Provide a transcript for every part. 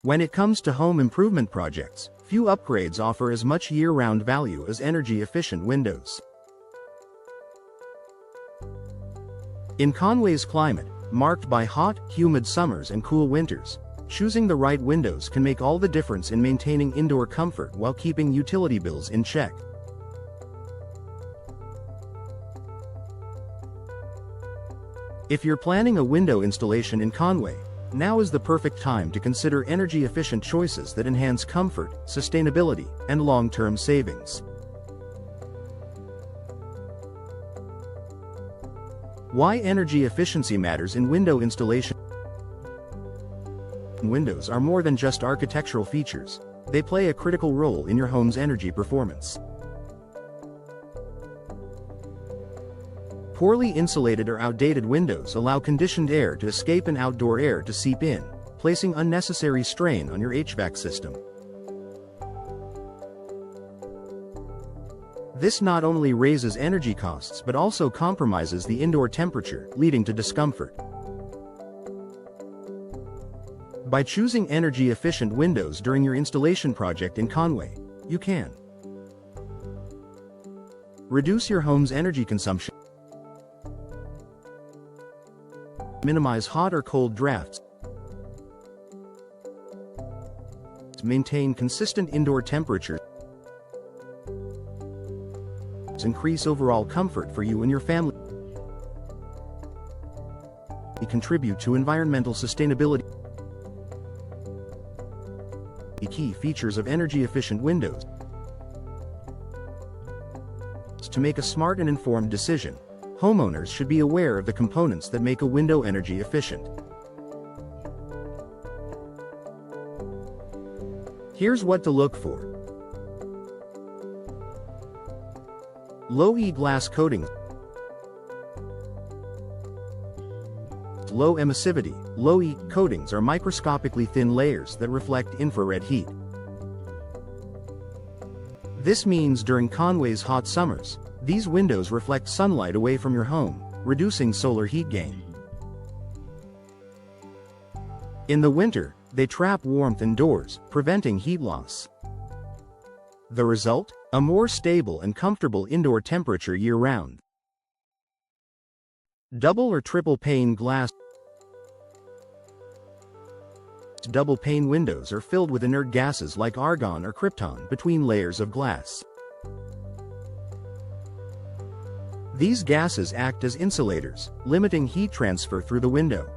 When it comes to home improvement projects, few upgrades offer as much year-round value as energy-efficient windows. In Conway's climate, marked by hot, humid summers and cool winters, choosing the right windows can make all the difference in maintaining indoor comfort while keeping utility bills in check. If you're planning a window installation in Conway, now is the perfect time to consider energy-efficient choices that enhance comfort, sustainability, and long-term savings. Why energy efficiency matters in window installation. Windows are more than just architectural features. They play a critical role in your home's energy performance. Poorly insulated or outdated windows allow conditioned air to escape and outdoor air to seep in, placing unnecessary strain on your HVAC system. This not only raises energy costs but also compromises the indoor temperature, leading to discomfort. By choosing energy-efficient windows during your installation project in Conway, you can reduce your home's energy consumption, minimize hot or cold drafts, maintain consistent indoor temperatures, increase overall comfort for you and your family, contribute to environmental sustainability. The key features of energy-efficient windows. To make a smart and informed decision, homeowners should be aware of the components that make a window energy efficient. Here's what to look for. Low E glass coatings. Low emissivity, low E coatings are microscopically thin layers that reflect infrared heat. This means during Conway's hot summers, these windows reflect sunlight away from your home, reducing solar heat gain. In the winter, they trap warmth indoors, preventing heat loss. The result? A more stable and comfortable indoor temperature year-round. Double or triple pane glass. Double pane windows are filled with inert gases like argon or krypton between layers of glass. These gases act as insulators, limiting heat transfer through the window.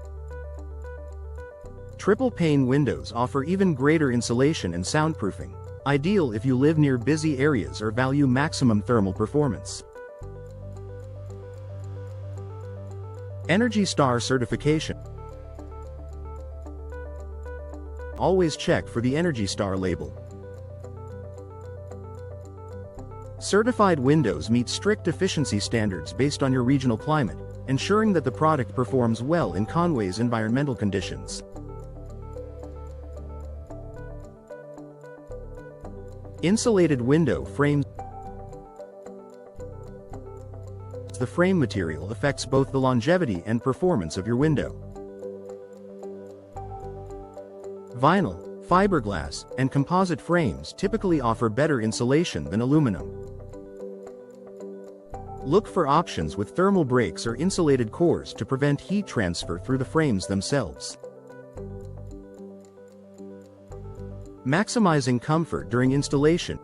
Triple pane windows offer even greater insulation and soundproofing, ideal if you live near busy areas or value maximum thermal performance. Energy Star certification. Always check for the Energy Star label. Certified windows meet strict efficiency standards based on your regional climate, ensuring that the product performs well in Conway's environmental conditions. Insulated window frames. The frame material affects both the longevity and performance of your window. Vinyl, fiberglass, and composite frames typically offer better insulation than aluminum. Look for options with thermal breaks or insulated cores to prevent heat transfer through the frames themselves. Maximizing comfort during installation.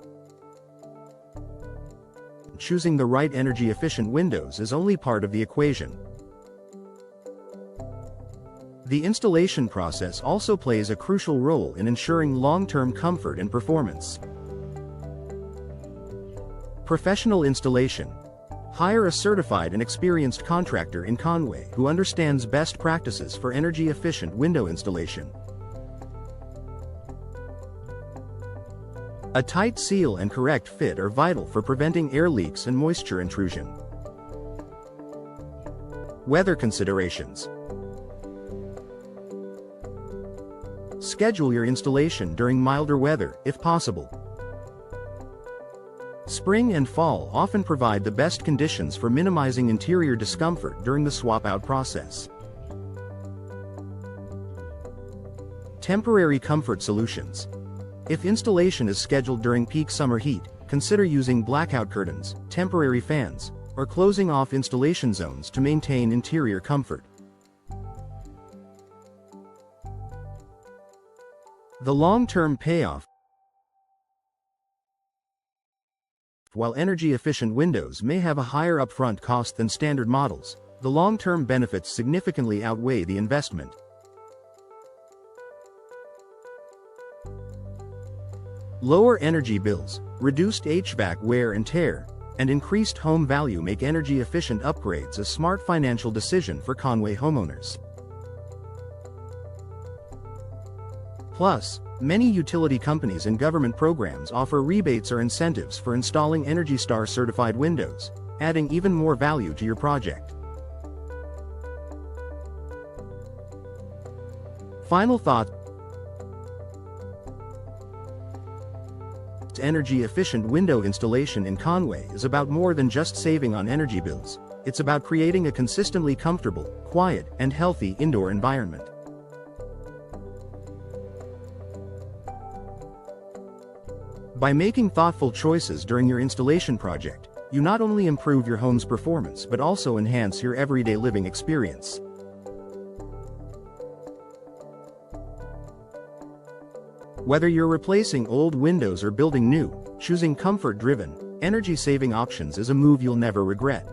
Choosing the right energy-efficient windows is only part of the equation. The installation process also plays a crucial role in ensuring long-term comfort and performance. Professional installation. Hire a certified and experienced contractor in Conway who understands best practices for energy-efficient window installation. A tight seal and correct fit are vital for preventing air leaks and moisture intrusion. Weather considerations. Schedule your installation during milder weather, if possible. Spring and fall often provide the best conditions for minimizing interior discomfort during the swap-out process. Temporary comfort solutions. If installation is scheduled during peak summer heat, consider using blackout curtains, temporary fans, or closing off installation zones to maintain interior comfort. The long-term payoff. While energy-efficient windows may have a higher upfront cost than standard models, the long-term benefits significantly outweigh the investment. Lower energy bills, reduced HVAC wear and tear, and increased home value make energy-efficient upgrades a smart financial decision for Conway homeowners. Plus, many utility companies and government programs offer rebates or incentives for installing ENERGY STAR certified windows, adding even more value to your project. Final thought. Energy-efficient window installation in Conway is about more than just saving on energy bills. It's about creating a consistently comfortable, quiet, and healthy indoor environment. By making thoughtful choices during your installation project, you not only improve your home's performance but also enhance your everyday living experience. Whether you're replacing old windows or building new, choosing comfort-driven, energy-saving options is a move you'll never regret.